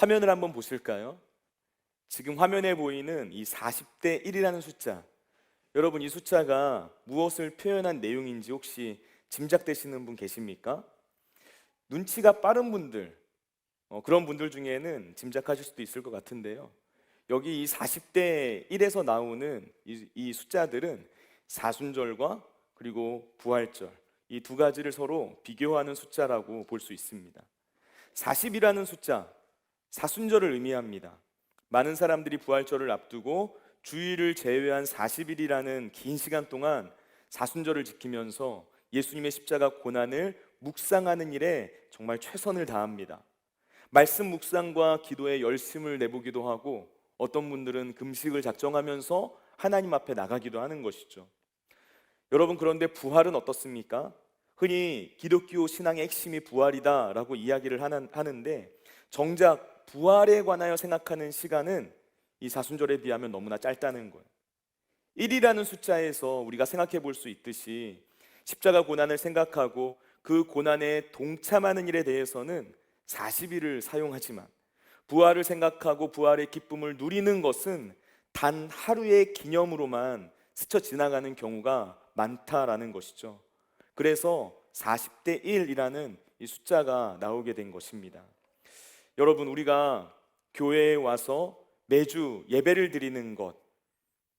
화면을 한번 보실까요? 지금 화면에 보이는 이 40대 1이라는 숫자, 여러분 이 숫자가 무엇을 표현한 내용인지 혹시 짐작되시는 분 계십니까? 눈치가 빠른 분들, 그런 분들 중에는 짐작하실 수도 있을 것 같은데요. 여기 이 40대 1에서 나오는 이 숫자들은 사순절과 그리고 부활절, 이 두 가지를 서로 비교하는 숫자라고 볼 수 있습니다. 40이라는 숫자, 사순절을 의미합니다. 많은 사람들이 부활절을 앞두고 주일을 제외한 40일이라는 긴 시간 동안 사순절을 지키면서 예수님의 십자가 고난을 묵상하는 일에 정말 최선을 다합니다. 말씀 묵상과 기도에 열심을 내보기도 하고 어떤 분들은 금식을 작정하면서 하나님 앞에 나가기도 하는 것이죠. 여러분, 그런데 부활은 어떻습니까? 흔히 기독교 신앙의 핵심이 부활이다라고 이야기를 하는데 정작 부활에 관하여 생각하는 시간은 이 사순절에 비하면 너무나 짧다는 거예요. 1이라는 숫자에서 우리가 생각해 볼 수 있듯이 십자가 고난을 생각하고 그 고난에 동참하는 일에 대해서는 40일을 사용하지만 부활을 생각하고 부활의 기쁨을 누리는 것은 단 하루의 기념으로만 스쳐 지나가는 경우가 많다라는 것이죠. 그래서 40대 1이라는 이 숫자가 나오게 된 것입니다. 여러분, 우리가 교회에 와서 매주 예배를 드리는 것,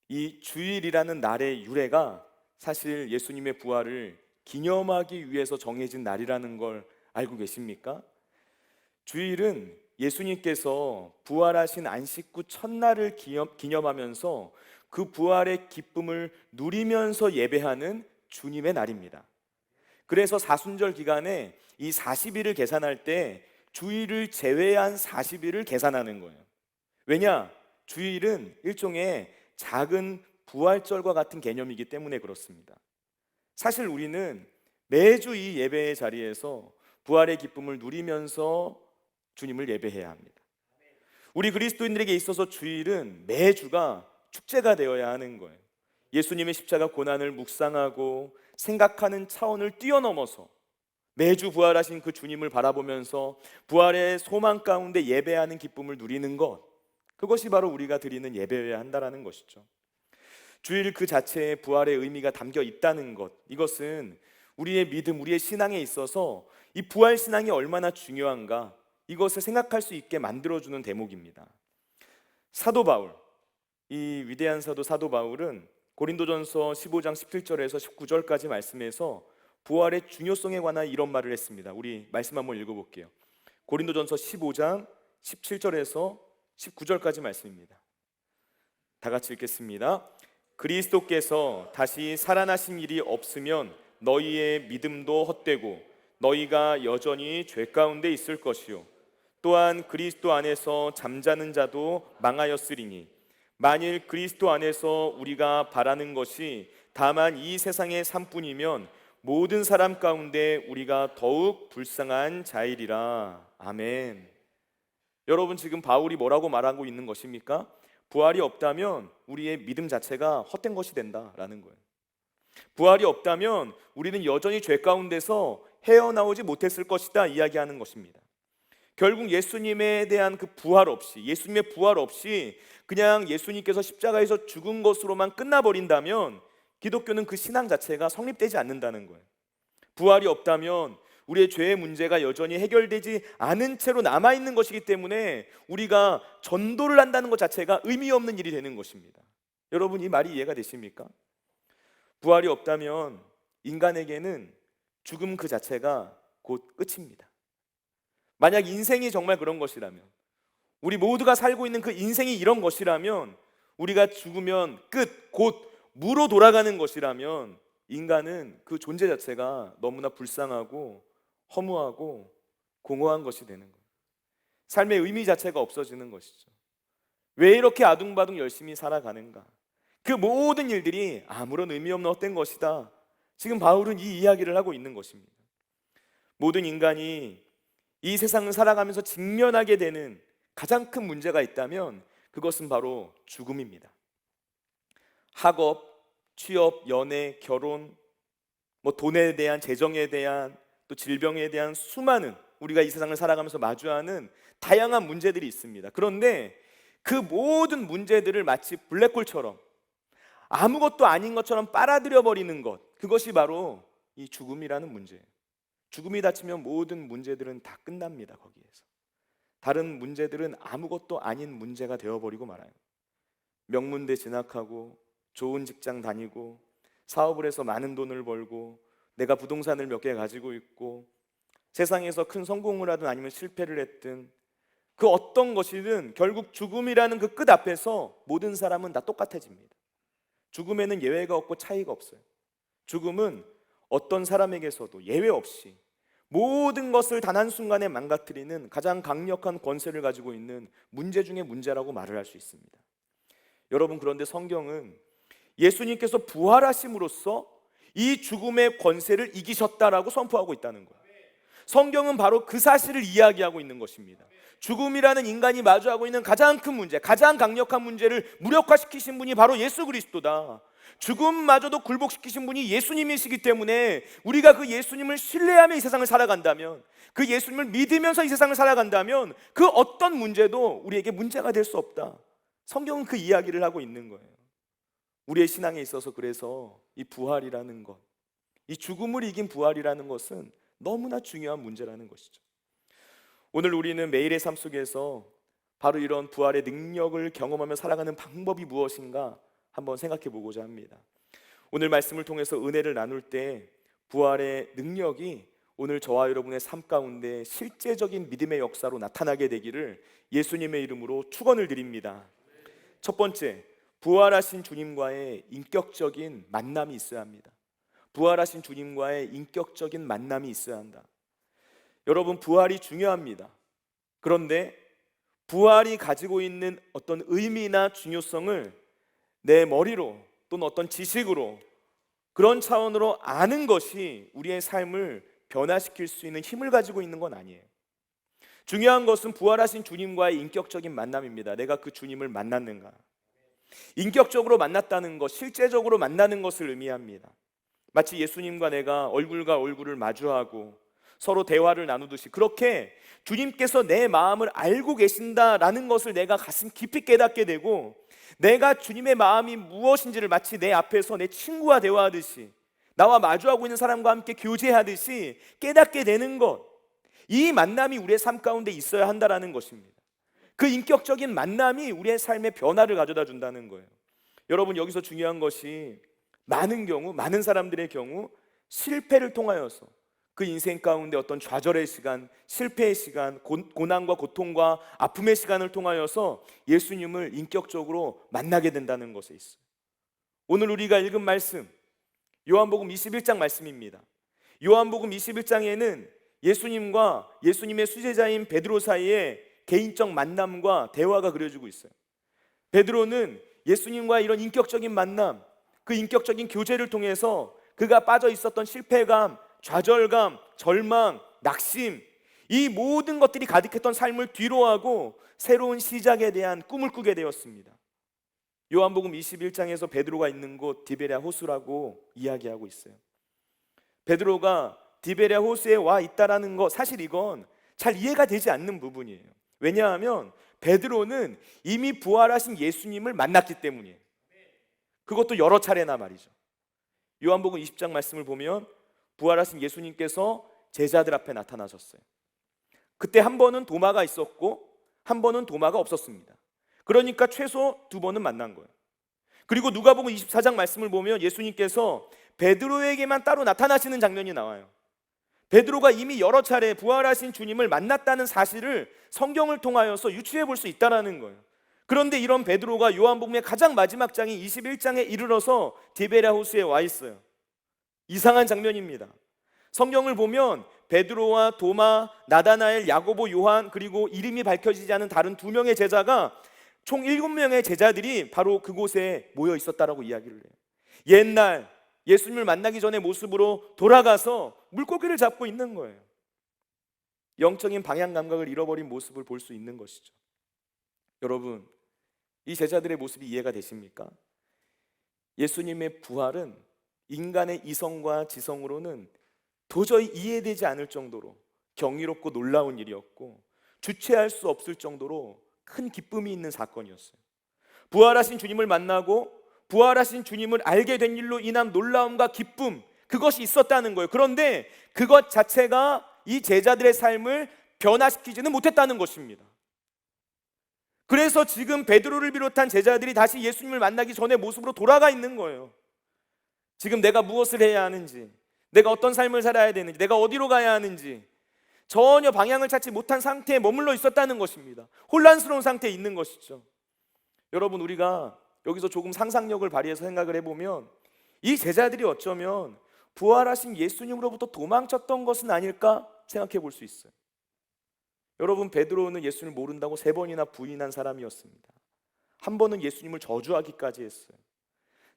이 주일이라는 날의 유래가 사실 예수님의 부활을 기념하기 위해서 정해진 날이라는 걸 알고 계십니까? 주일은 예수님께서 부활하신 안식 후 첫날을 기념하면서 그 부활의 기쁨을 누리면서 예배하는 주님의 날입니다. 그래서 사순절 기간에 이 40일을 계산할 때 주일을 제외한 40일을 계산하는 거예요. 왜냐? 주일은 일종의 작은 부활절과 같은 개념이기 때문에 그렇습니다. 사실 우리는 매주 이 예배의 자리에서 부활의 기쁨을 누리면서 주님을 예배해야 합니다. 우리 그리스도인들에게 있어서 주일은 매주가 축제가 되어야 하는 거예요. 예수님의 십자가 고난을 묵상하고 생각하는 차원을 뛰어넘어서 매주 부활하신 그 주님을 바라보면서 부활의 소망 가운데 예배하는 기쁨을 누리는 것, 그것이 바로 우리가 드리는 예배여야 한다는 것이죠. 주일 그 자체에 부활의 의미가 담겨 있다는 것, 이것은 우리의 믿음, 우리의 신앙에 있어서 이 부활 신앙이 얼마나 중요한가, 이것을 생각할 수 있게 만들어주는 대목입니다. 사도 바울, 이 위대한 사도 바울은 고린도전서 15장 17절에서 19절까지 말씀에서 부활의 중요성에 관한 이런 말을 했습니다. 우리 말씀 한번 읽어볼게요. 고린도전서 15장 17절에서 19절까지 말씀입니다. 다 같이 읽겠습니다. 그리스도께서 다시 살아나신 일이 없으면 너희의 믿음도 헛되고 너희가 여전히 죄 가운데 있을 것이요 또한 그리스도 안에서 잠자는 자도 망하였으리니 만일 그리스도 안에서 우리가 바라는 것이 다만 이 세상의 삶뿐이면 모든 사람 가운데 우리가 더욱 불쌍한 자이리라. 아멘. 여러분, 지금 바울이 뭐라고 말하고 있는 것입니까? 부활이 없다면 우리의 믿음 자체가 헛된 것이 된다라는 거예요. 부활이 없다면 우리는 여전히 죄 가운데서 헤어나오지 못했을 것이다 이야기하는 것입니다. 결국 예수님에 대한 그 부활 없이, 예수님의 부활 없이 그냥 예수님께서 십자가에서 죽은 것으로만 끝나버린다면 기독교는 그 신앙 자체가 성립되지 않는다는 거예요. 부활이 없다면 우리의 죄의 문제가 여전히 해결되지 않은 채로 남아있는 것이기 때문에 우리가 전도를 한다는 것 자체가 의미 없는 일이 되는 것입니다. 여러분, 이 말이 이해가 되십니까? 부활이 없다면 인간에게는 죽음 그 자체가 곧 끝입니다. 만약 인생이 정말 그런 것이라면, 우리 모두가 살고 있는 그 인생이 이런 것이라면, 우리가 죽으면 끝, 곧 무로 돌아가는 것이라면 인간은 그 존재 자체가 너무나 불쌍하고 허무하고 공허한 것이 되는 거예요. 삶의 의미 자체가 없어지는 것이죠. 왜 이렇게 아둥바둥 열심히 살아가는가? 그 모든 일들이 아무런 의미 없는 헛된 것이다. 지금 바울은 이 이야기를 하고 있는 것입니다. 모든 인간이 이 세상을 살아가면서 직면하게 되는 가장 큰 문제가 있다면 그것은 바로 죽음입니다. 학업, 취업, 연애, 결혼, 돈에 대한, 재정에 대한, 또 질병에 대한 수많은 우리가 이 세상을 살아가면서 마주하는 다양한 문제들이 있습니다. 그런데 그 모든 문제들을 마치 블랙홀처럼 아무것도 아닌 것처럼 빨아들여 버리는 것, 그것이 바로 이 죽음이라는 문제예요. 죽음이 닥치면 모든 문제들은 다 끝납니다. 거기에서 다른 문제들은 아무것도 아닌 문제가 되어버리고 말아요. 명문대 진학하고 좋은 직장 다니고 사업을 해서 많은 돈을 벌고 내가 부동산을 몇 개 가지고 있고 세상에서 큰 성공을 하든 아니면 실패를 했든 그 어떤 것이든 결국 죽음이라는 그 끝 앞에서 모든 사람은 다 똑같아집니다. 죽음에는 예외가 없고 차이가 없어요. 죽음은 어떤 사람에게서도 예외 없이 모든 것을 단 한순간에 망가뜨리는 가장 강력한 권세를 가지고 있는 문제 중에 문제라고 말을 할 수 있습니다. 여러분, 그런데 성경은 예수님께서 부활하심으로써 이 죽음의 권세를 이기셨다라고 선포하고 있다는 거예요. 성경은 바로 그 사실을 이야기하고 있는 것입니다. 죽음이라는 인간이 마주하고 있는 가장 큰 문제, 가장 강력한 문제를 무력화시키신 분이 바로 예수 그리스도다. 죽음마저도 굴복시키신 분이 예수님이시기 때문에 우리가 그 예수님을 신뢰하며 이 세상을 살아간다면, 그 예수님을 믿으면서 이 세상을 살아간다면 그 어떤 문제도 우리에게 문제가 될 수 없다. 성경은 그 이야기를 하고 있는 거예요. 우리의 신앙에 있어서 그래서 이 부활이라는 것, 이 죽음을 이긴 부활이라는 것은 너무나 중요한 문제라는 것이죠. 오늘 우리는 매일의 삶 속에서 바로 이런 부활의 능력을 경험하며 살아가는 방법이 무엇인가 한번 생각해 보고자 합니다. 오늘 말씀을 통해서 은혜를 나눌 때 부활의 능력이 오늘 저와 여러분의 삶 가운데 실제적인 믿음의 역사로 나타나게 되기를 예수님의 이름으로 축원을 드립니다. 첫 번째, 부활하신 주님과의 인격적인 만남이 있어야 합니다. 부활하신 주님과의 인격적인 만남이 있어야 한다. 여러분, 부활이 중요합니다. 그런데 부활이 가지고 있는 어떤 의미나 중요성을 내 머리로 또는 어떤 지식으로 그런 차원으로 아는 것이 우리의 삶을 변화시킬 수 있는 힘을 가지고 있는 건 아니에요. 중요한 것은 부활하신 주님과의 인격적인 만남입니다. 내가 그 주님을 만났는가? 인격적으로 만났다는 것, 실제적으로 만나는 것을 의미합니다. 마치 예수님과 내가 얼굴과 얼굴을 마주하고 서로 대화를 나누듯이 그렇게 주님께서 내 마음을 알고 계신다라는 것을 내가 가슴 깊이 깨닫게 되고, 내가 주님의 마음이 무엇인지를 마치 내 앞에서 내 친구와 대화하듯이 나와 마주하고 있는 사람과 함께 교제하듯이 깨닫게 되는 것, 이 만남이 우리의 삶 가운데 있어야 한다라는 것입니다. 그 인격적인 만남이 우리의 삶의 변화를 가져다 준다는 거예요. 여러분, 여기서 중요한 것이 많은 경우, 많은 사람들의 경우 실패를 통하여서 그 인생 가운데 어떤 좌절의 시간, 실패의 시간, 고난과 고통과 아픔의 시간을 통하여서 예수님을 인격적으로 만나게 된다는 것에 있어요. 오늘 우리가 읽은 말씀, 요한복음 21장 말씀입니다. 요한복음 21장에는 예수님과 예수님의 수제자인 베드로 사이에 개인적 만남과 대화가 그려지고 있어요. 베드로는 예수님과 이런 인격적인 만남, 그 인격적인 교제를 통해서 그가 빠져 있었던 실패감, 좌절감, 절망, 낙심, 이 모든 것들이 가득했던 삶을 뒤로하고 새로운 시작에 대한 꿈을 꾸게 되었습니다. 요한복음 21장에서 베드로가 있는 곳 디베랴 호수라고 이야기하고 있어요. 베드로가 디베랴 호수에 와 있다라는 것, 사실 이건 잘 이해가 되지 않는 부분이에요. 왜냐하면 베드로는 이미 부활하신 예수님을 만났기 때문이에요. 그것도 여러 차례나 말이죠. 요한복음 20장 말씀을 보면 부활하신 예수님께서 제자들 앞에 나타나셨어요. 그때 한 번은 도마가 있었고 한 번은 도마가 없었습니다. 그러니까 최소 두 번은 만난 거예요. 그리고 누가복음 24장 말씀을 보면 예수님께서 베드로에게만 따로 나타나시는 장면이 나와요. 베드로가 이미 여러 차례 부활하신 주님을 만났다는 사실을 성경을 통하여서 유추해 볼 수 있다는 거예요. 그런데 이런 베드로가 요한복음의 가장 마지막 장인 21장에 이르러서 디베랴 호수에 와 있어요. 이상한 장면입니다. 성경을 보면 베드로와 도마, 나다나엘, 야고보, 요한, 그리고 이름이 밝혀지지 않은 다른 2명의 제자가 총 7명의 제자들이 바로 그곳에 모여 있었다라고 이야기를 해요. 옛날 예수님을 만나기 전의 모습으로 돌아가서 물고기를 잡고 있는 거예요. 영적인 방향 감각을 잃어버린 모습을 볼 수 있는 것이죠. 여러분, 이 제자들의 모습이 이해가 되십니까? 예수님의 부활은 인간의 이성과 지성으로는 도저히 이해되지 않을 정도로 경이롭고 놀라운 일이었고 주체할 수 없을 정도로 큰 기쁨이 있는 사건이었어요. 부활하신 주님을 만나고 부활하신 주님을 알게 된 일로 인한 놀라움과 기쁨, 그것이 있었다는 거예요. 그런데 그것 자체가 이 제자들의 삶을 변화시키지는 못했다는 것입니다. 그래서 지금 베드로를 비롯한 제자들이 다시 예수님을 만나기 전의 모습으로 돌아가 있는 거예요. 지금 내가 무엇을 해야 하는지, 내가 어떤 삶을 살아야 되는지, 내가 어디로 가야 하는지 전혀 방향을 찾지 못한 상태에 머물러 있었다는 것입니다. 혼란스러운 상태에 있는 것이죠. 여러분, 우리가 여기서 조금 상상력을 발휘해서 생각을 해보면 이 제자들이 어쩌면 부활하신 예수님으로부터 도망쳤던 것은 아닐까 생각해 볼 수 있어요. 여러분, 베드로는 예수님을 모른다고 3번이나 부인한 사람이었습니다. 한 번은 예수님을 저주하기까지 했어요.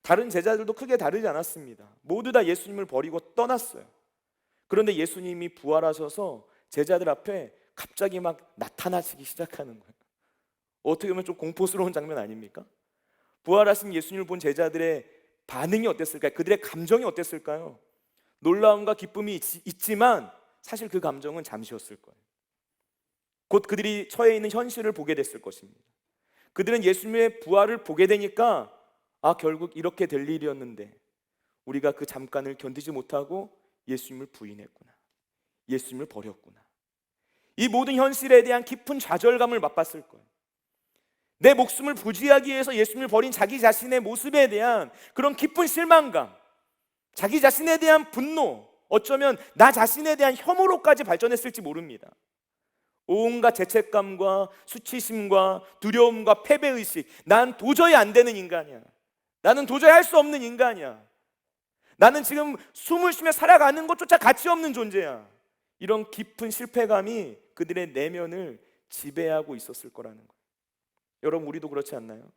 다른 제자들도 크게 다르지 않았습니다. 모두 다 예수님을 버리고 떠났어요. 그런데 예수님이 부활하셔서 제자들 앞에 갑자기 막 나타나시기 시작하는 거예요. 어떻게 보면 좀 공포스러운 장면 아닙니까? 부활하신 예수님을 본 제자들의 반응이 어땠을까요? 그들의 감정이 어땠을까요? 놀라움과 기쁨이 있지만 사실 그 감정은 잠시였을 거예요. 곧 그들이 처해 있는 현실을 보게 됐을 것입니다. 그들은 예수님의 부활을 보게 되니까 결국 이렇게 될 일이었는데 우리가 그 잠깐을 견디지 못하고 예수님을 부인했구나, 예수님을 버렸구나, 이 모든 현실에 대한 깊은 좌절감을 맛봤을 거예요. 내 목숨을 부지하기 위해서 예수님을 버린 자기 자신의 모습에 대한 그런 깊은 실망감, 자기 자신에 대한 분노, 어쩌면 나 자신에 대한 혐오로까지 발전했을지 모릅니다. 온갖 죄책감과 수치심과 두려움과 패배의식, 난 도저히 안 되는 인간이야, 나는 도저히 할 수 없는 인간이야, 나는 지금 숨을 쉬며 살아가는 것조차 가치 없는 존재야, 이런 깊은 실패감이 그들의 내면을 지배하고 있었을 거라는 거예요. 여러분, 우리도 그렇지 않나요?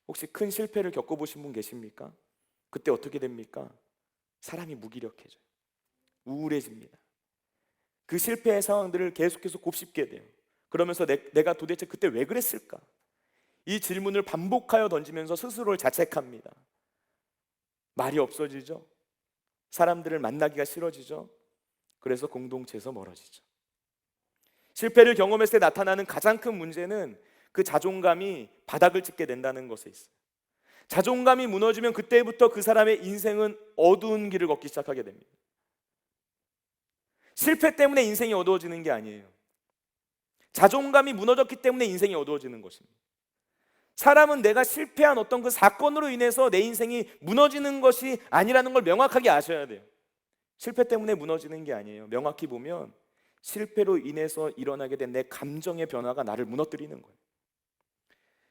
혹시 큰 실패를 겪어보신 분 계십니까? 그때 어떻게 됩니까? 사람이 무기력해져요. 우울해집니다. 그 실패의 상황들을 계속해서 곱씹게 돼요. 그러면서 내가 도대체 그때 왜 그랬을까? 이 질문을 반복하여 던지면서 스스로를 자책합니다. 말이 없어지죠. 사람들을 만나기가 싫어지죠. 그래서 공동체에서 멀어지죠. 실패를 경험했을 때 나타나는 가장 큰 문제는 그 자존감이 바닥을 찍게 된다는 것에 있어요. 자존감이 무너지면 그때부터 그 사람의 인생은 어두운 길을 걷기 시작하게 됩니다. 실패 때문에 인생이 어두워지는 게 아니에요. 자존감이 무너졌기 때문에 인생이 어두워지는 것입니다. 사람은 내가 실패한 어떤 그 사건으로 인해서 내 인생이 무너지는 것이 아니라는 걸 명확하게 아셔야 돼요. 실패 때문에 무너지는 게 아니에요. 명확히 보면 실패로 인해서 일어나게 된 내 감정의 변화가 나를 무너뜨리는 거예요.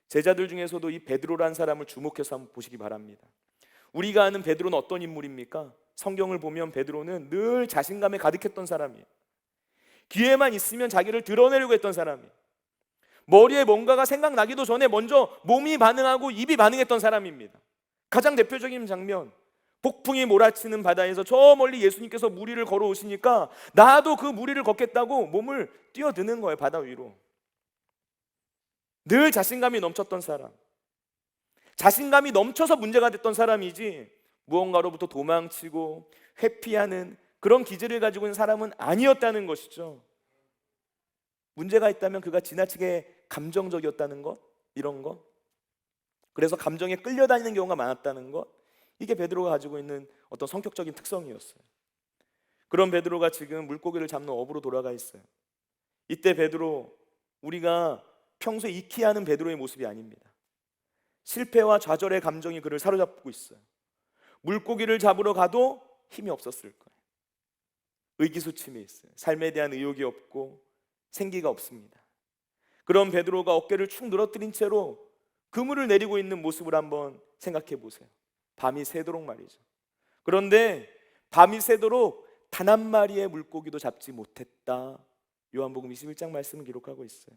제자들 중에서도 이 베드로라는 사람을 주목해서 한번 보시기 바랍니다. 우리가 아는 베드로는 어떤 인물입니까? 성경을 보면 베드로는 늘 자신감에 가득했던 사람이에요. 기회만 있으면 자기를 드러내려고 했던 사람이에요. 머리에 뭔가가 생각나기도 전에 먼저 몸이 반응하고 입이 반응했던 사람입니다. 가장 대표적인 장면, 폭풍이 몰아치는 바다에서 저 멀리 예수님께서 무리를 걸어오시니까 나도 그 무리를 걷겠다고 몸을 뛰어드는 거예요, 바다 위로. 늘 자신감이 넘쳤던 사람, 자신감이 넘쳐서 문제가 됐던 사람이지 무언가로부터 도망치고 회피하는 그런 기질을 가지고 있는 사람은 아니었다는 것이죠. 문제가 있다면 그가 지나치게 감정적이었다는 것, 이런 것, 그래서 감정에 끌려다니는 경우가 많았다는 것, 이게 베드로가 가지고 있는 어떤 성격적인 특성이었어요. 그런 베드로가 지금 물고기를 잡는 어부로 돌아가 있어요. 이때 베드로, 우리가 평소에 익히 하는 베드로의 모습이 아닙니다. 실패와 좌절의 감정이 그를 사로잡고 있어요. 물고기를 잡으러 가도 힘이 없었을 거예요. 의기소침해 있어요. 삶에 대한 의욕이 없고 생기가 없습니다. 그런 베드로가 어깨를 축 늘어뜨린 채로 그물을 내리고 있는 모습을 한번 생각해 보세요. 밤이 새도록 말이죠. 그런데 밤이 새도록 단 한 마리의 물고기도 잡지 못했다. 요한복음 21장 말씀을 기록하고 있어요.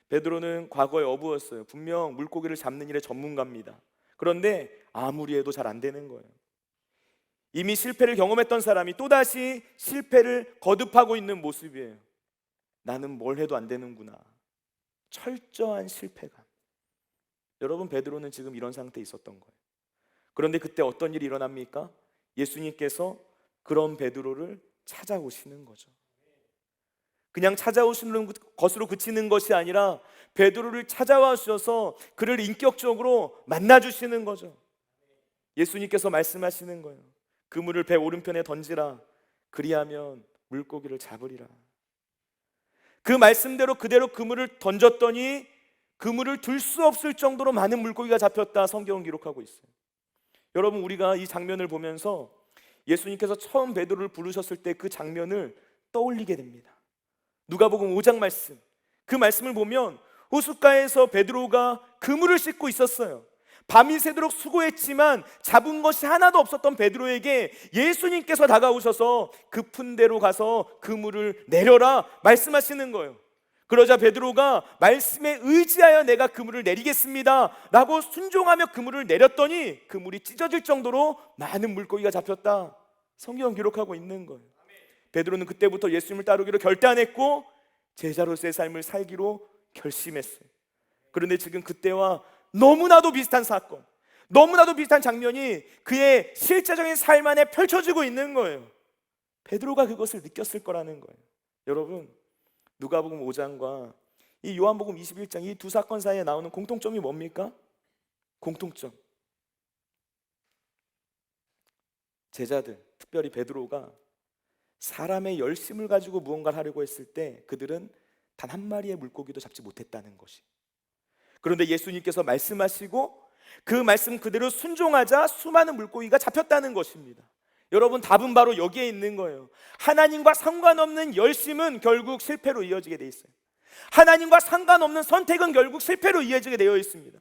베드로는 과거에 어부였어요. 분명 물고기를 잡는 일의 전문가입니다. 그런데 아무리 해도 잘 안 되는 거예요. 이미 실패를 경험했던 사람이 또다시 실패를 거듭하고 있는 모습이에요. 나는 뭘 해도 안 되는구나. 철저한 실패감. 여러분, 베드로는 지금 이런 상태에 있었던 거예요. 그런데 그때 어떤 일이 일어납니까? 예수님께서 그런 베드로를 찾아오시는 거죠. 그냥 찾아오시는 것으로 그치는 것이 아니라 베드로를 찾아와 주셔서 그를 인격적으로 만나 주시는 거죠. 예수님께서 말씀하시는 거예요. 그물을 배 오른편에 던지라. 그리하면 물고기를 잡으리라. 그 말씀대로 그대로 그물을 던졌더니 그물을 들 수 없을 정도로 많은 물고기가 잡혔다, 성경은 기록하고 있어요. 여러분, 우리가 이 장면을 보면서 예수님께서 처음 베드로를 부르셨을 때 그 장면을 떠올리게 됩니다. 누가복음 5장 말씀, 그 말씀을 보면 호숫가에서 베드로가 그물을 씻고 있었어요. 밤이 새도록 수고했지만 잡은 것이 하나도 없었던 베드로에게 예수님께서 다가오셔서 급한 데로 가서 그물을 내려라 말씀하시는 거예요. 그러자 베드로가 말씀에 의지하여 내가 그물을 내리겠습니다 라고 순종하며 그물을 내렸더니 그물이 찢어질 정도로 많은 물고기가 잡혔다, 성경 기록하고 있는 거예요. 베드로는 그때부터 예수님을 따르기로 결단했고 제자로서의 삶을 살기로 결심했어요. 그런데 지금 그때와 너무나도 비슷한 사건, 너무나도 비슷한 장면이 그의 실제적인 삶 안에 펼쳐지고 있는 거예요. 베드로가 그것을 느꼈을 거라는 거예요. 여러분, 누가복음 5장과 이 요한복음 21장, 이 두 사건 사이에 나오는 공통점이 뭡니까? 공통점, 제자들, 특별히 베드로가 사람의 열심을 가지고 무언가를 하려고 했을 때 그들은 단 한 마리의 물고기도 잡지 못했다는 것이. 그런데 예수님께서 말씀하시고 그 말씀 그대로 순종하자 수많은 물고기가 잡혔다는 것입니다. 여러분, 답은 바로 여기에 있는 거예요. 하나님과 상관없는 열심은 결국 실패로 이어지게 돼 있어요. 하나님과 상관없는 선택은 결국 실패로 이어지게 되어 있습니다.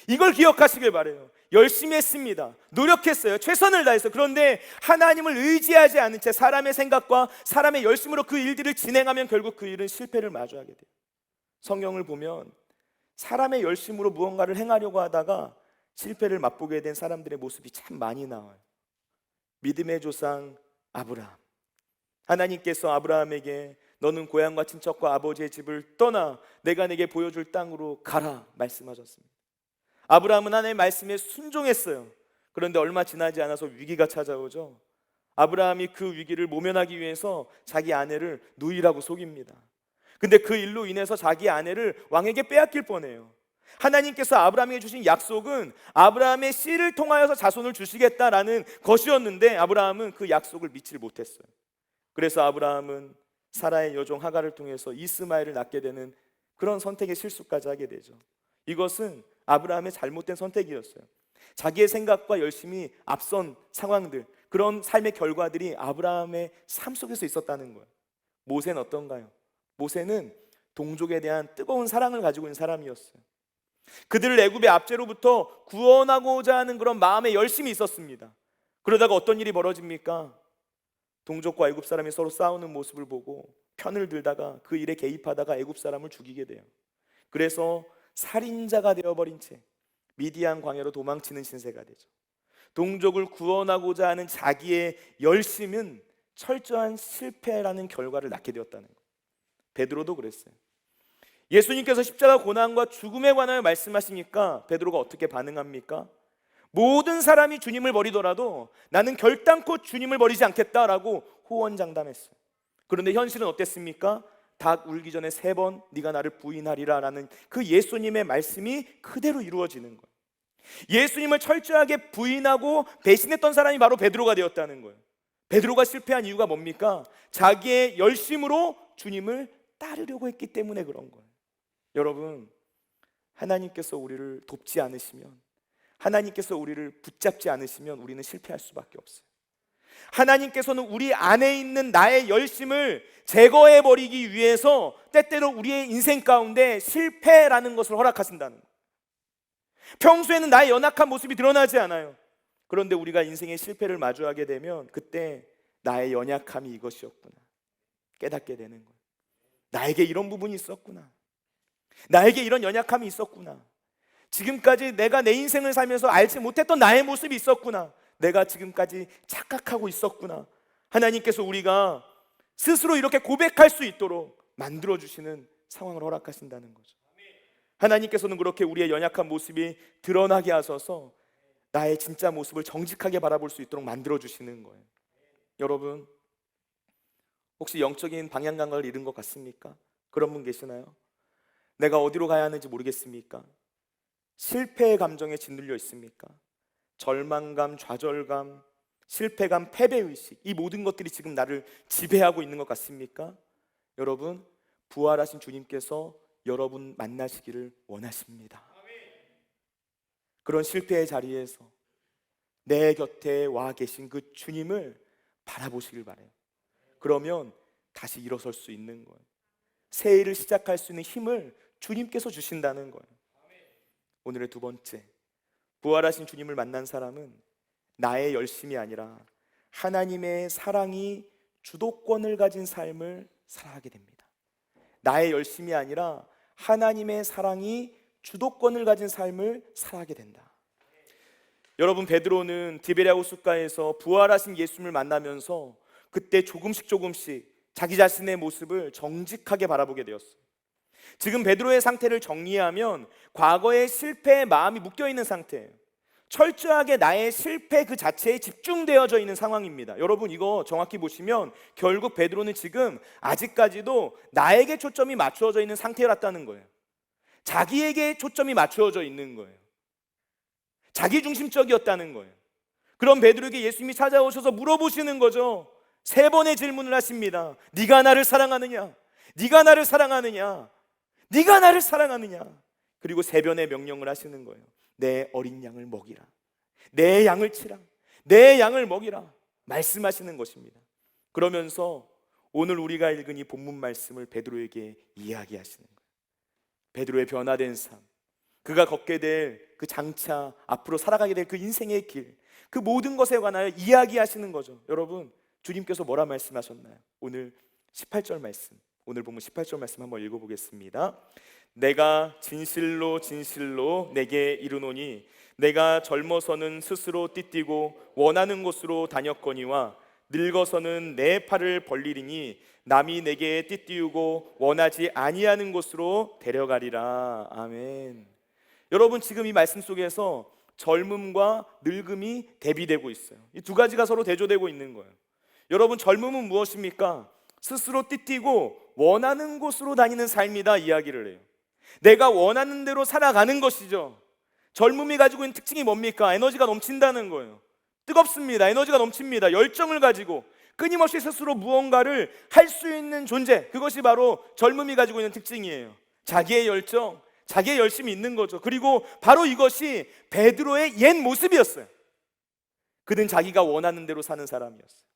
이걸 기억하시길 바라요. 열심히 했습니다. 노력했어요. 최선을 다했어요. 그런데 하나님을 의지하지 않은 채 사람의 생각과 사람의 열심으로 그 일들을 진행하면 결국 그 일은 실패를 마주하게 돼요. 성경을 보면 사람의 열심으로 무언가를 행하려고 하다가 실패를 맛보게 된 사람들의 모습이 참 많이 나와요. 믿음의 조상 아브라함, 하나님께서 아브라함에게 너는 고향과 친척과 아버지의 집을 떠나 내가 내게 보여줄 땅으로 가라 말씀하셨습니다. 아브라함은 하나님의 말씀에 순종했어요. 그런데 얼마 지나지 않아서 위기가 찾아오죠. 아브라함이 그 위기를 모면하기 위해서 자기 아내를 누이라고 속입니다. 근데 그 일로 인해서 자기 아내를 왕에게 빼앗길 뻔해요. 하나님께서 아브라함에게 주신 약속은 아브라함의 씨를 통하여서 자손을 주시겠다라는 것이었는데 아브라함은 그 약속을 믿지 못했어요. 그래서 아브라함은 사라의 여종 하갈을 통해서 이스마엘을 낳게 되는 그런 선택의 실수까지 하게 되죠. 이것은 아브라함의 잘못된 선택이었어요. 자기의 생각과 열심이 앞선 상황들, 그런 삶의 결과들이 아브라함의 삶 속에서 있었다는 거예요. 모세는 어떤가요? 모세는 동족에 대한 뜨거운 사랑을 가지고 있는 사람이었어요. 그들을 애굽의 압제로부터 구원하고자 하는 그런 마음의 열심이 있었습니다. 그러다가 어떤 일이 벌어집니까? 동족과 애굽 사람이 서로 싸우는 모습을 보고 편을 들다가 그 일에 개입하다가 애굽 사람을 죽이게 돼요. 그래서 살인자가 되어버린 채 미디안 광야로 도망치는 신세가 되죠. 동족을 구원하고자 하는 자기의 열심은 철저한 실패라는 결과를 낳게 되었다는 거예요. 베드로도 그랬어요. 예수님께서 십자가 고난과 죽음에 관하여 말씀하시니까 베드로가 어떻게 반응합니까? 모든 사람이 주님을 버리더라도 나는 결단코 주님을 버리지 않겠다라고 호언장담했어요. 그런데 현실은 어땠습니까? 닭 울기 전에 3번 네가 나를 부인하리라 라는 그 예수님의 말씀이 그대로 이루어지는 거예요. 예수님을 철저하게 부인하고 배신했던 사람이 바로 베드로가 되었다는 거예요. 베드로가 실패한 이유가 뭡니까? 자기의 열심으로 주님을 따르려고 했기 때문에 그런 거예요. 여러분, 하나님께서 우리를 돕지 않으시면, 하나님께서 우리를 붙잡지 않으시면 우리는 실패할 수밖에 없어요. 하나님께서는 우리 안에 있는 나의 열심을 제거해버리기 위해서 때때로 우리의 인생 가운데 실패라는 것을 허락하신다는 거예요. 평소에는 나의 연약한 모습이 드러나지 않아요. 그런데 우리가 인생의 실패를 마주하게 되면 그때 나의 연약함이 이것이었구나 깨닫게 되는 거예요. 나에게 이런 부분이 있었구나, 나에게 이런 연약함이 있었구나, 지금까지 내가 내 인생을 살면서 알지 못했던 나의 모습이 있었구나, 내가 지금까지 착각하고 있었구나. 하나님께서 우리가 스스로 이렇게 고백할 수 있도록 만들어주시는 상황을 허락하신다는 거죠. 하나님께서는 그렇게 우리의 연약한 모습이 드러나게 하셔서 나의 진짜 모습을 정직하게 바라볼 수 있도록 만들어주시는 거예요. 여러분, 혹시 영적인 방향감을 잃은 것 같습니까? 그런 분 계시나요? 내가 어디로 가야 하는지 모르겠습니까? 실패의 감정에 짓눌려 있습니까? 절망감, 좌절감, 실패감, 패배의식, 이 모든 것들이 지금 나를 지배하고 있는 것 같습니까? 여러분, 부활하신 주님께서 여러분 만나시기를 원하십니다. 그런 실패의 자리에서 내 곁에 와 계신 그 주님을 바라보시길 바라요. 그러면 다시 일어설 수 있는 거예요. 새 일을 시작할 수 있는 힘을 주님께서 주신다는 거예요. 오늘의 두 번째, 부활하신 주님을 만난 사람은 나의 열심이 아니라 하나님의 사랑이 주도권을 가진 삶을 살아가게 됩니다. 나의 열심이 아니라 하나님의 사랑이 주도권을 가진 삶을 살아가게 된다. 여러분, 베드로는 디베랴 호숫가에서 부활하신 예수님을 만나면서 그때 조금씩 자기 자신의 모습을 정직하게 바라보게 되었어요. 지금 베드로의 상태를 정리하면 과거의 실패에 마음이 묶여있는 상태예요. 철저하게 나의 실패 그 자체에 집중되어져 있는 상황입니다. 여러분, 이거 정확히 보시면 결국 베드로는 지금 아직까지도 나에게 초점이 맞추어져 있는 상태였다는 거예요. 자기에게 초점이 맞추어져 있는 거예요. 자기중심적이었다는 거예요. 그럼 베드로에게 예수님이 찾아오셔서 물어보시는 거죠. 3번의 질문을 하십니다. 네가 나를 사랑하느냐? 네가 나를 사랑하느냐? 네가 나를 사랑하느냐? 그리고 3번의 명령을 하시는 거예요. 내 어린 양을 먹이라. 내 양을 치라. 내 양을 먹이라. 말씀하시는 것입니다. 그러면서 오늘 우리가 읽은 이 본문 말씀을 베드로에게 이야기하시는 거예요. 베드로의 변화된 삶, 그가 걷게 될 그 장차 앞으로 살아가게 될 그 인생의 길, 그 모든 것에 관하여 이야기하시는 거죠. 여러분, 주님께서 뭐라 말씀하셨나요? 오늘 18절 말씀, 오늘 보면 18절 말씀 한번 읽어보겠습니다. 내가 진실로 진실로 내게 이르노니 내가 젊어서는 스스로 띠띠고 원하는 곳으로 다녔거니와 늙어서는 내 팔을 벌리리니 남이 내게 띠띠우고 원하지 아니하는 곳으로 데려가리라. 아멘. 여러분, 지금 이 말씀 속에서 젊음과 늙음이 대비되고 있어요. 이 두 가지가 서로 대조되고 있는 거예요. 여러분, 젊음은 무엇입니까? 스스로 띠띠고 원하는 곳으로 다니는 삶이다 이야기를 해요. 내가 원하는 대로 살아가는 것이죠. 젊음이 가지고 있는 특징이 뭡니까? 에너지가 넘친다는 거예요. 뜨겁습니다. 에너지가 넘칩니다. 열정을 가지고 끊임없이 스스로 무언가를 할 수 있는 존재, 그것이 바로 젊음이 가지고 있는 특징이에요. 자기의 열정, 자기의 열심이 있는 거죠. 그리고 바로 이것이 베드로의 옛 모습이었어요. 그는 자기가 원하는 대로 사는 사람이었어요.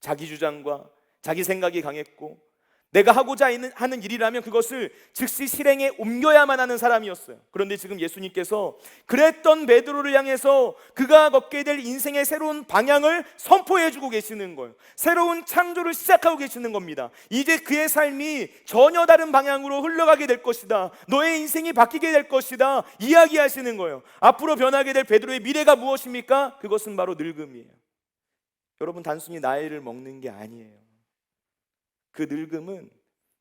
자기 주장과 자기 생각이 강했고 내가 하고자 하는 일이라면 그것을 즉시 실행에 옮겨야만 하는 사람이었어요. 그런데 지금 예수님께서 그랬던 베드로를 향해서 그가 걷게 될 인생의 새로운 방향을 선포해 주고 계시는 거예요. 새로운 창조를 시작하고 계시는 겁니다. 이제 그의 삶이 전혀 다른 방향으로 흘러가게 될 것이다. 너의 인생이 바뀌게 될 것이다 이야기하시는 거예요. 앞으로 변하게 될 베드로의 미래가 무엇입니까? 그것은 바로 늙음이에요. 여러분, 단순히 나이를 먹는 게 아니에요. 그 늙음은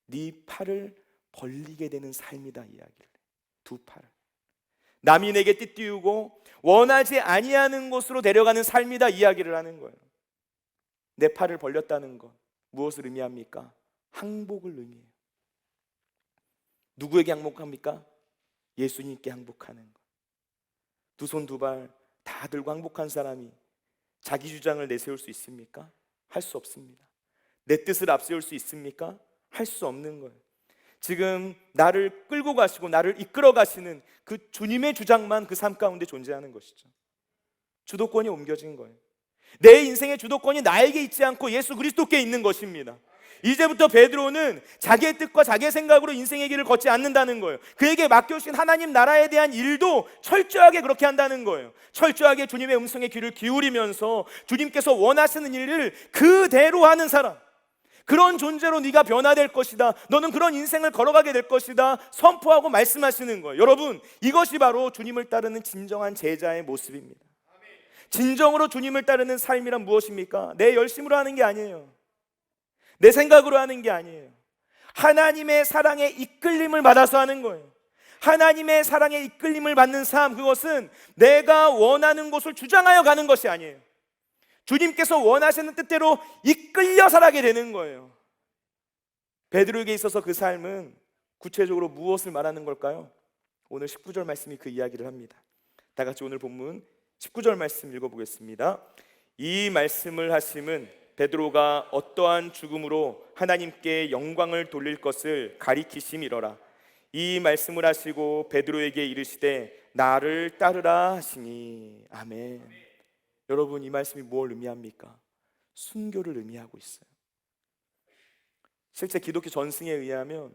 네 팔을 벌리게 되는 삶이다 이야기를. 두 팔을 남이 내게 띠띠우고 원하지 아니하는 곳으로 데려가는 삶이다 이야기를 하는 거예요. 내 팔을 벌렸다는 것 무엇을 의미합니까? 항복을 의미해요. 누구에게 항복합니까? 예수님께 항복하는 것. 두 손 두 발 다 들고 항복한 사람이 자기 주장을 내세울 수 있습니까? 할 수 없습니다. 내 뜻을 앞세울 수 있습니까? 할 수 없는 거예요. 지금 나를 끌고 가시고 나를 이끌어 가시는 그 주님의 주장만 그 삶 가운데 존재하는 것이죠. 주도권이 옮겨진 거예요. 내 인생의 주도권이 나에게 있지 않고 예수 그리스도께 있는 것입니다. 이제부터 베드로는 자기의 뜻과 자기의 생각으로 인생의 길을 걷지 않는다는 거예요. 그에게 맡겨주신 하나님 나라에 대한 일도 철저하게 그렇게 한다는 거예요. 철저하게 주님의 음성에 귀를 기울이면서 주님께서 원하시는 일을 그대로 하는 사람, 그런 존재로 네가 변화될 것이다. 너는 그런 인생을 걸어가게 될 것이다. 선포하고 말씀하시는 거예요. 여러분, 이것이 바로 주님을 따르는 진정한 제자의 모습입니다. 진정으로 주님을 따르는 삶이란 무엇입니까? 내 열심으로 하는 게 아니에요. 내 생각으로 하는 게 아니에요. 하나님의 사랑에 이끌림을 받아서 하는 거예요. 하나님의 사랑에 이끌림을 받는 삶, 그것은 내가 원하는 곳을 주장하여 가는 것이 아니에요. 주님께서 원하시는 뜻대로 이끌려 살아가게 되는 거예요. 베드로에게 있어서 그 삶은 구체적으로 무엇을 말하는 걸까요? 오늘 19절 말씀이 그 이야기를 합니다. 다 같이 오늘 본문 19절 말씀 읽어보겠습니다. 이 말씀을 하심은 베드로가 어떠한 죽음으로 하나님께 영광을 돌릴 것을 가리키심이러라. 이 말씀을 하시고 베드로에게 이르시되 나를 따르라 하시니. 아멘. 여러분, 이 말씀이 뭘 의미합니까? 순교를 의미하고 있어요. 실제 기독교 전승에 의하면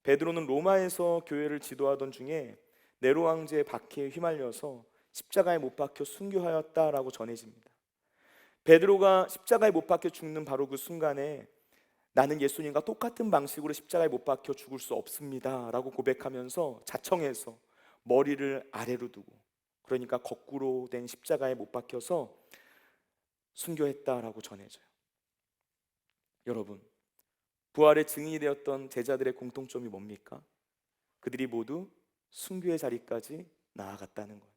베드로는 로마에서 교회를 지도하던 중에 네로 황제의 박해에 휘말려서 십자가에 못 박혀 순교하였다라고 전해집니다. 베드로가 십자가에 못 박혀 죽는 바로 그 순간에 나는 예수님과 똑같은 방식으로 십자가에 못 박혀 죽을 수 없습니다 라고 고백하면서 자청해서 머리를 아래로 두고, 그러니까 거꾸로 된 십자가에 못 박혀서 순교했다라고 전해져요. 여러분, 부활의 증인이 되었던 제자들의 공통점이 뭡니까? 그들이 모두 순교의 자리까지 나아갔다는 거예요.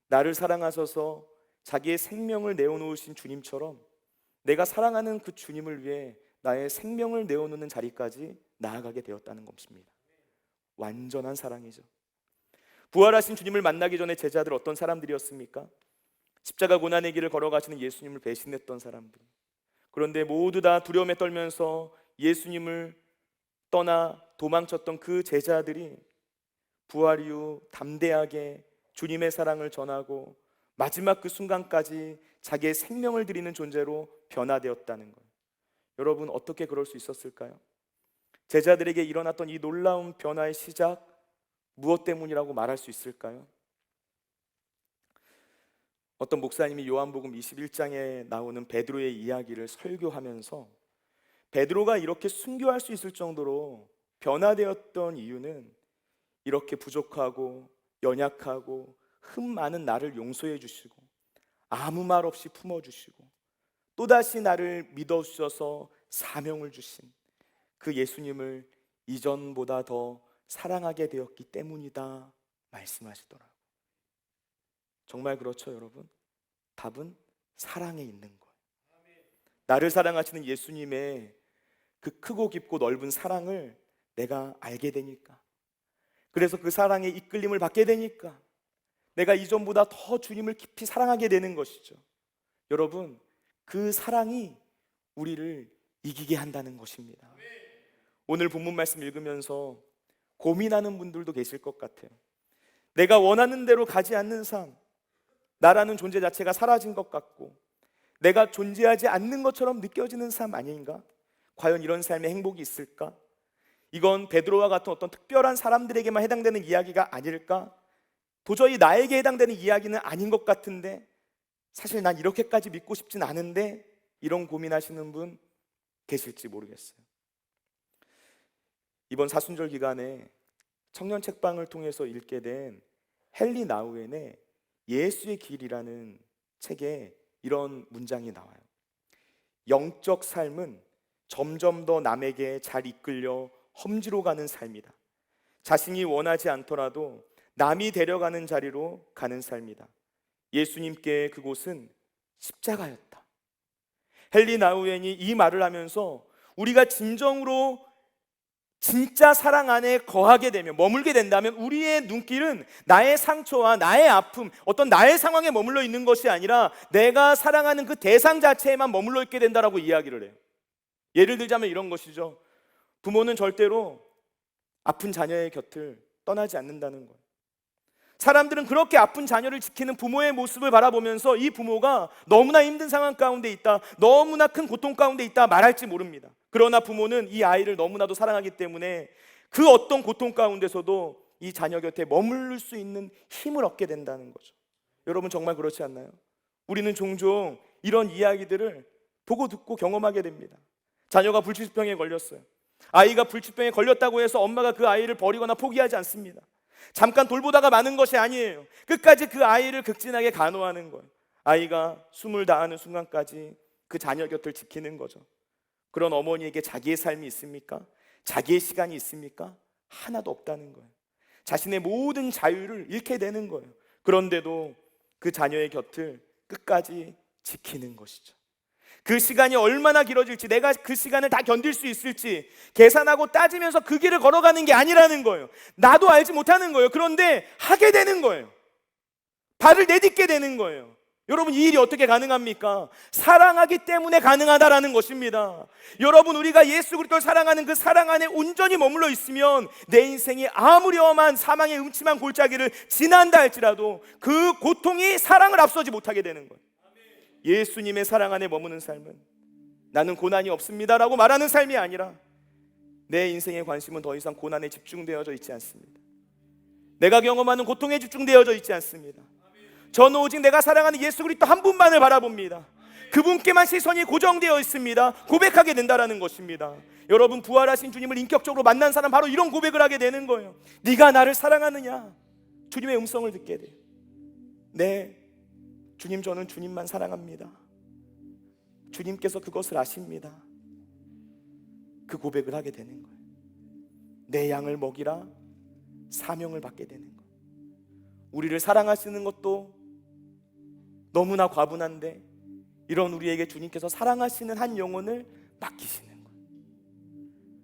나를 사랑하셔서 자기의 생명을 내어놓으신 주님처럼 내가 사랑하는 그 주님을 위해 나의 생명을 내어놓는 자리까지 나아가게 되었다는 것입니다. 완전한 사랑이죠. 부활하신 주님을 만나기 전에 제자들 어떤 사람들이었습니까? 십자가 고난의 길을 걸어가시는 예수님을 배신했던 사람들. 그런데 모두 다 두려움에 떨면서 예수님을 떠나 도망쳤던 그 제자들이 부활 이후 담대하게 주님의 사랑을 전하고 마지막 그 순간까지 자기의 생명을 드리는 존재로 변화되었다는 거예요. 여러분, 어떻게 그럴 수 있었을까요? 제자들에게 일어났던 이 놀라운 변화의 시작, 무엇 때문이라고 말할 수 있을까요? 어떤 목사님이 요한복음 21장에 나오는 베드로의 이야기를 설교하면서 베드로가 이렇게 순교할 수 있을 정도로 변화되었던 이유는 이렇게 부족하고 연약하고 흠 많은 나를 용서해 주시고 아무 말 없이 품어주시고 또다시 나를 믿어주셔서 사명을 주신 그 예수님을 이전보다 더 사랑하게 되었기 때문이다 말씀하시더라고요. 정말 그렇죠, 여러분? 답은 사랑에 있는 거예요. 나를 사랑하시는 예수님의 그 크고 깊고 넓은 사랑을 내가 알게 되니까, 그래서 그 사랑에 이끌림을 받게 되니까 내가 이전보다 더 주님을 깊이 사랑하게 되는 것이죠. 여러분, 그 사랑이 우리를 이기게 한다는 것입니다. 오늘 본문 말씀 읽으면서 고민하는 분들도 계실 것 같아요. 내가 원하는 대로 가지 않는 삶, 나라는 존재 자체가 사라진 것 같고 내가 존재하지 않는 것처럼 느껴지는 삶 아닌가? 과연 이런 삶에 행복이 있을까? 이건 베드로와 같은 어떤 특별한 사람들에게만 해당되는 이야기가 아닐까? 도저히 나에게 해당되는 이야기는 아닌 것 같은데 사실 난 이렇게까지 믿고 싶진 않은데, 이런 고민하시는 분 계실지 모르겠어요. 이번 사순절 기간에 청년 책방을 통해서 읽게 된 헨리 나우엔의 예수의 길이라는 책에 이런 문장이 나와요. 영적 삶은 점점 더 남에게 잘 이끌려 험지로 가는 삶이다. 자신이 원하지 않더라도 남이 데려가는 자리로 가는 삶이다. 예수님께 그곳은 십자가였다. 헨리 나우엔이 이 말을 하면서 우리가 진정으로 진짜 사랑 안에 거하게 되면, 머물게 된다면 우리의 눈길은 나의 상처와 나의 아픔, 어떤 나의 상황에 머물러 있는 것이 아니라 내가 사랑하는 그 대상 자체에만 머물러 있게 된다라고 이야기를 해요. 예를 들자면 이런 것이죠. 부모는 절대로 아픈 자녀의 곁을 떠나지 않는다는 거예요. 사람들은 그렇게 아픈 자녀를 지키는 부모의 모습을 바라보면서 이 부모가 너무나 힘든 상황 가운데 있다, 너무나 큰 고통 가운데 있다 말할지 모릅니다. 그러나 부모는 이 아이를 너무나도 사랑하기 때문에 그 어떤 고통 가운데서도 이 자녀 곁에 머무를 수 있는 힘을 얻게 된다는 거죠. 여러분, 정말 그렇지 않나요? 우리는 종종 이런 이야기들을 보고 듣고 경험하게 됩니다. 자녀가 불치병에 걸렸어요. 아이가 불치병에 걸렸다고 해서 엄마가 그 아이를 버리거나 포기하지 않습니다. 잠깐 돌보다가 마는 것이 아니에요. 끝까지 그 아이를 극진하게 간호하는 거예요. 아이가 숨을 다하는 순간까지 그 자녀 곁을 지키는 거죠. 그런 어머니에게 자기의 삶이 있습니까? 자기의 시간이 있습니까? 하나도 없다는 거예요. 자신의 모든 자유를 잃게 되는 거예요. 그런데도 그 자녀의 곁을 끝까지 지키는 것이죠. 그 시간이 얼마나 길어질지, 내가 그 시간을 다 견딜 수 있을지 계산하고 따지면서 그 길을 걸어가는 게 아니라는 거예요. 나도 알지 못하는 거예요. 그런데 하게 되는 거예요. 발을 내딛게 되는 거예요. 여러분, 이 일이 어떻게 가능합니까? 사랑하기 때문에 가능하다라는 것입니다. 여러분, 우리가 예수 그리스도를 사랑하는 그 사랑 안에 온전히 머물러 있으면 내 인생이 아무리 험한 사망의 음침한 골짜기를 지난다 할지라도 그 고통이 사랑을 앞서지 못하게 되는 거예요. 예수님의 사랑 안에 머무는 삶은 나는 고난이 없습니다라고 말하는 삶이 아니라 내 인생의 관심은 더 이상 고난에 집중되어져 있지 않습니다. 내가 경험하는 고통에 집중되어져 있지 않습니다. 저는 오직 내가 사랑하는 예수 그리스도 한 분만을 바라봅니다. 그분께만 시선이 고정되어 있습니다. 고백하게 된다라는 것입니다. 여러분, 부활하신 주님을 인격적으로 만난 사람 바로 이런 고백을 하게 되는 거예요. 네가 나를 사랑하느냐? 주님의 음성을 듣게 돼요. 네, 주님, 저는 주님만 사랑합니다. 주님께서 그것을 아십니다. 그 고백을 하게 되는 거예요. 내 양을 먹이라 사명을 받게 되는 거예요. 우리를 사랑하시는 것도 너무나 과분한데 이런 우리에게 주님께서 사랑하시는 한 영혼을 맡기시는 거예요.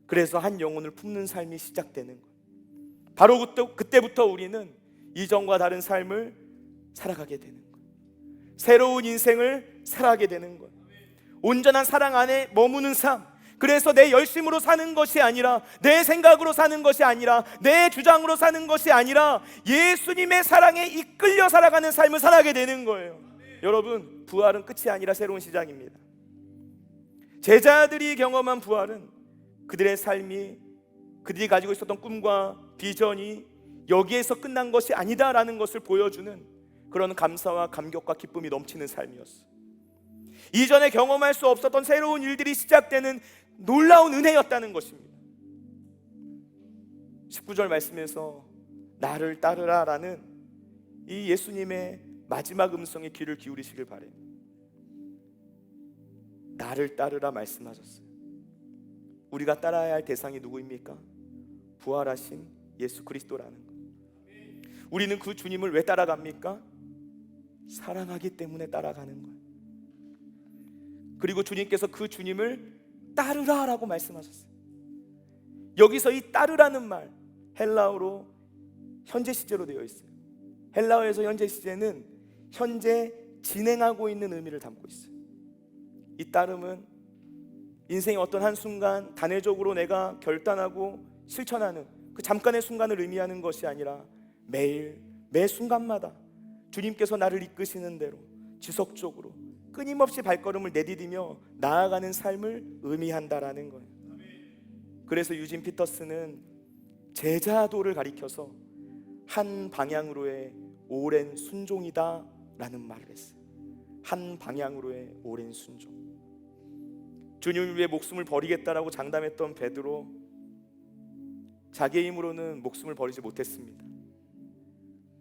그래서 한 영혼을 품는 삶이 시작되는 거예요. 바로 그때부터 우리는 이전과 다른 삶을 살아가게 되는 거예요. 새로운 인생을 살아가게 되는 거예요. 온전한 사랑 안에 머무는 삶. 그래서 내 열심으로 사는 것이 아니라, 내 생각으로 사는 것이 아니라, 내 주장으로 사는 것이 아니라 예수님의 사랑에 이끌려 살아가는 삶을 살아가게 되는 거예요. 여러분, 부활은 끝이 아니라 새로운 시작입니다. 제자들이 경험한 부활은 그들의 삶이, 그들이 가지고 있었던 꿈과 비전이 여기에서 끝난 것이 아니다라는 것을 보여주는 그런 감사와 감격과 기쁨이 넘치는 삶이었어요. 이전에 경험할 수 없었던 새로운 일들이 시작되는 놀라운 은혜였다는 것입니다. 19절 말씀에서 나를 따르라 라는 이 예수님의 마지막 음성에 귀를 기울이시길 바래요. 나를 따르라 말씀하셨어요. 우리가 따라야 할 대상이 누구입니까? 부활하신 예수 그리스도라는 거예요. 우리는 그 주님을 왜 따라갑니까? 사랑하기 때문에 따라가는 거예요. 그리고 주님께서 그 주님을 따르라 라고 말씀하셨어요. 여기서 이 따르라는 말, 헬라어로 현재 시제로 되어 있어요. 헬라어에서 현재 시제는 현재 진행하고 있는 의미를 담고 있어요. 이 따름은 인생의 어떤 한순간 단회적으로 내가 결단하고 실천하는 그 잠깐의 순간을 의미하는 것이 아니라 매일 매 순간마다 주님께서 나를 이끄시는 대로 지속적으로 끊임없이 발걸음을 내디디며 나아가는 삶을 의미한다라는 거예요. 그래서 유진 피터스는 제자도를 가리켜서 한 방향으로의 오랜 순종이다 라는 말을 했어요. 한 방향으로의 오랜 순종. 주님을 위해 목숨을 버리겠다라고 장담했던 베드로, 자기의 힘으로는 목숨을 버리지 못했습니다.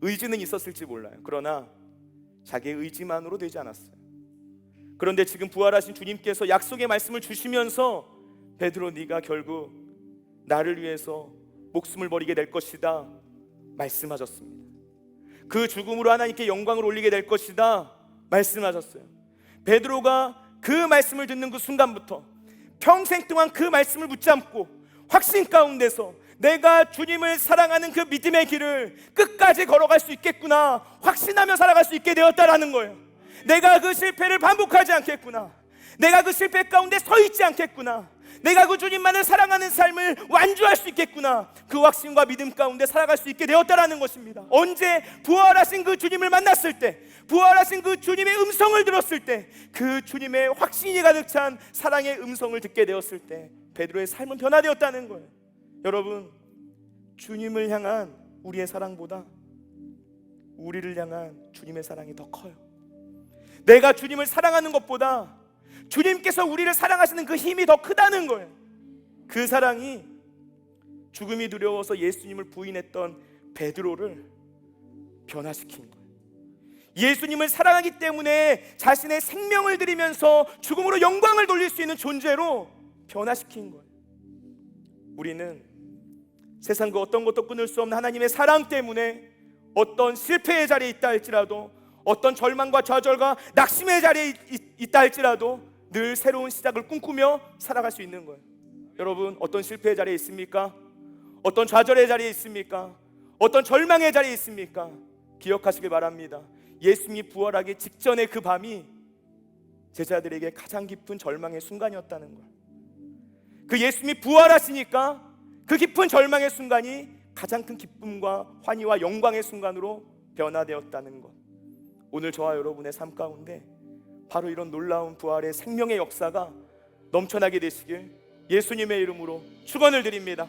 의지는 있었을지 몰라요. 그러나 자기의 의지만으로 되지 않았어요. 그런데 지금 부활하신 주님께서 약속의 말씀을 주시면서 베드로, 네가 결국 나를 위해서 목숨을 버리게 될 것이다 말씀하셨습니다. 그 죽음으로 하나님께 영광을 올리게 될 것이다 말씀하셨어요. 베드로가 그 말씀을 듣는 그 순간부터 평생 동안 그 말씀을 붙잡고 확신 가운데서 내가 주님을 사랑하는 그 믿음의 길을 끝까지 걸어갈 수 있겠구나 확신하며 살아갈 수 있게 되었다라는 거예요. 내가 그 실패를 반복하지 않겠구나, 내가 그 실패 가운데 서 있지 않겠구나, 내가 그 주님만을 사랑하는 삶을 완주할 수 있겠구나, 그 확신과 믿음 가운데 살아갈 수 있게 되었다라는 것입니다. 언제? 부활하신 그 주님을 만났을 때, 부활하신 그 주님의 음성을 들었을 때, 그 주님의 확신이 가득 찬 사랑의 음성을 듣게 되었을 때 베드로의 삶은 변화되었다는 거예요. 여러분, 주님을 향한 우리의 사랑보다 우리를 향한 주님의 사랑이 더 커요. 내가 주님을 사랑하는 것보다 주님께서 우리를 사랑하시는 그 힘이 더 크다는 거예요. 그 사랑이 죽음이 두려워서 예수님을 부인했던 베드로를 변화시킨 거예요. 예수님을 사랑하기 때문에 자신의 생명을 드리면서 죽음으로 영광을 돌릴 수 있는 존재로 변화시킨 거예요. 우리는 세상 그 어떤 것도 끊을 수 없는 하나님의 사랑 때문에 어떤 실패의 자리에 있다 할지라도, 어떤 절망과 좌절과 낙심의 자리에 있다 할지라도 늘 새로운 시작을 꿈꾸며 살아갈 수 있는 거예요. 여러분, 어떤 실패의 자리에 있습니까? 어떤 좌절의 자리에 있습니까? 어떤 절망의 자리에 있습니까? 기억하시길 바랍니다. 예수님이 부활하기 직전의 그 밤이 제자들에게 가장 깊은 절망의 순간이었다는 걸. 그 예수님이 부활하시니까 그 깊은 절망의 순간이 가장 큰 기쁨과 환희와 영광의 순간으로 변화되었다는 것. 오늘 저와 여러분의 삶 가운데 바로 이런 놀라운 부활의 생명의 역사가 넘쳐나게 되시길 예수님의 이름으로 축원을 드립니다.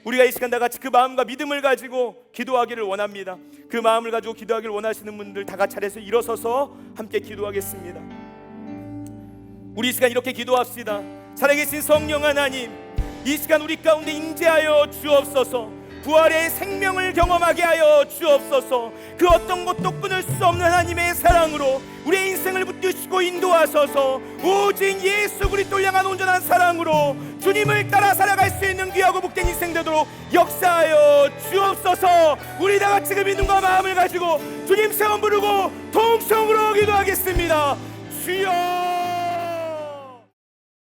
우리가 이 시간 다 같이 그 마음과 믿음을 가지고 기도하기를 원합니다. 그 마음을 가지고 기도하기를 원하시는 분들 다 같이 차례에서 일어서서 함께 기도하겠습니다. 우리 이 시간 이렇게 기도합시다. 살아계신 성령 하나님, 이 시간 우리 가운데 임재하여 주옵소서. 부활의 생명을 경험하게 하여 주옵소서. 그 어떤 것도 끊을 수 없는 하나님의 사랑으로 우리의 인생을 붙드시고 인도하소서. 오직 예수 그리스도를 향한 온전한 사랑으로 주님을 따라 살아갈 수 있는 귀하고 복된 인생 되도록 역사하여 주옵소서. 우리 다 같이 그 믿음과 마음을 가지고 주님 세원 부르고 통성으로 기도하겠습니다. 주여.